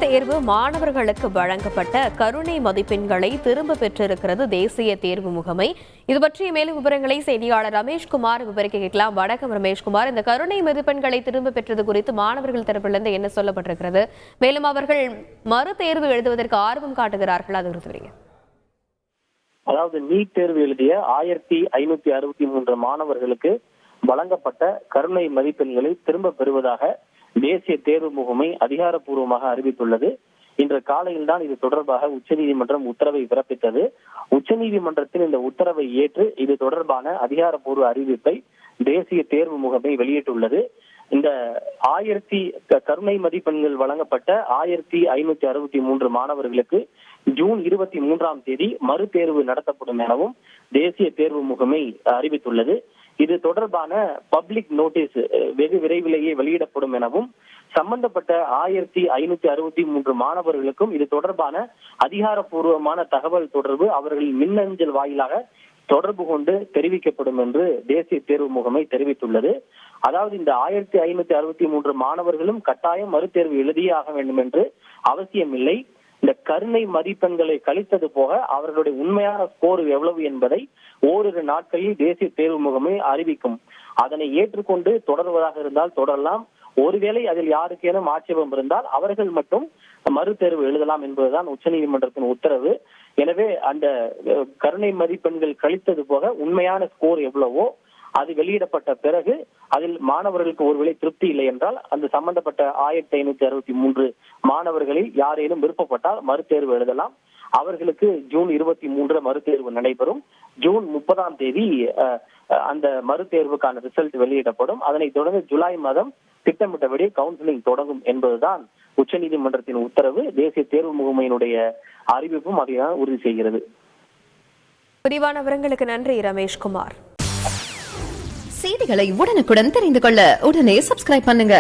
தேர்வு மாணவர்களுக்கு வழங்கப்பட்ட கருணை மதிப்பெண்களை திரும்ப பெற்றிருக்கிறது தேசிய தேர்வு முகமை. இது பற்றிய மேலும் விவரங்களை செய்தியாளர் ரமேஷ்குமார் விவரிக்க கேட்கலாம். வணக்கம் ரமேஷ்குமார். இந்த கருணை மதிப்பெண்களை திரும்ப பெற்றது குறித்து மாணவர்கள் தரப்பிலிருந்து என்ன சொல்லப்பட்டிருக்கிறது? மேலும் அவர்கள் மறு தேர்வு எழுதுவதற்கு ஆர்வம் காட்டுகிறார்கள், அது குறித்து. அதாவது நீட் தேர்வு எழுதிய 1563 மாணவர்களுக்கு வழங்கப்பட்ட கருணை மதிப்பெண்களை திரும்ப பெறுவதாக தேசிய தேர்வு முகமை அதிகாரப்பூர்வமாக அறிவித்துள்ளது. இன்று காலையில் தான் இது தொடர்பாக உச்சநீதிமன்றம் உத்தரவை பிறப்பித்தது. உச்சநீதிமன்றத்தில் இந்த உத்தரவை ஏற்று இது தொடர்பான அதிகாரப்பூர்வ அறிவிப்பை தேசிய தேர்வு முகமை வெளியிட்டுள்ளது. இந்த கருணை மதிப்பெண்கள் வழங்கப்பட்ட 1563 மாணவர்களுக்கு ஜூன் 23ஆம் தேதி மறு தேர்வு நடத்தப்படும் எனவும் தேசிய தேர்வு முகமை அறிவித்துள்ளது. இது தொடர்பான பப்ளிக் நோட்டீஸ் வெகு விரைவிலேயே வெளியிடப்படும் எனவும் சம்பந்தப்பட்ட 1563 மாணவர்களுக்கும் இது தொடர்பான அதிகாரப்பூர்வமான தகவல் தொடர்பு அவர்களின் மின்னஞ்சல் வாயிலாக தொடர்பு கொண்டு தெரிவிக்கப்படும் என்று தேசிய தேர்வு முகமை தெரிவித்துள்ளது. அதாவது இந்த 1563 மாணவர்களும் கட்டாயம் மறுதேர்வு எழுதியே ஆக வேண்டும் என்று அவசியமில்லை. இந்த கருணை மதிப்பெண்களை கழித்தது போக அவர்களுடைய உண்மையான ஸ்கோர் எவ்வளவு என்பதை ஓரிரு நாட்களில் தேசிய தேர்வு முகமை அறிவிக்கும். அதனை ஏற்றுக்கொண்டு தொடர்வதாக இருந்தால் தொடரலாம். ஒருவேளை அதில் யாருக்கேனும் ஆட்சேபம் இருந்தால் அவர்கள் மட்டும் மறுதேர்வு எழுதலாம் என்பதுதான் உச்சநீதிமன்றத்தின் உத்தரவு. எனவே அந்த கருணை மதிப்பெண்கள் கழித்தது போக உண்மையான ஸ்கோர் எவ்வளவோ அது வெளியிடப்பட்ட பிறகு அதில் மாணவர்களுக்கு ஒருவேளை திருப்தி இல்லை என்றால் அந்த சம்பந்தப்பட்ட 1563 மாணவர்களில் யாரேனும் விருப்பப்பட்டால் மறுதேர்வு எழுதலாம். அவர்களுக்கு ஜூன் 23 மறுதேர்வு நடைபெறும். ஜூன் 30ஆம் தேதி அந்த மறுதேர்வுக்கான ரிசல்ட் வெளியிடப்படும். அதனைத் தொடர்ந்து ஜூலை மாதம் திட்டமிட்டபடி கவுன்சிலிங் தொடங்கும் என்பதுதான் உச்சநீதிமன்றத்தின் உத்தரவு. தேசிய தேர்வு முகமையினுடைய அறிவிப்பும் அதைதான் உறுதி செய்கிறது. விரிவான விவரங்களுக்கு நன்றி ரமேஷ்குமார். செய்திகளை உடனுக்குடன் தெரிந்து கொள்ள உடனே சப்ஸ்கிரைப் பண்ணுங்க.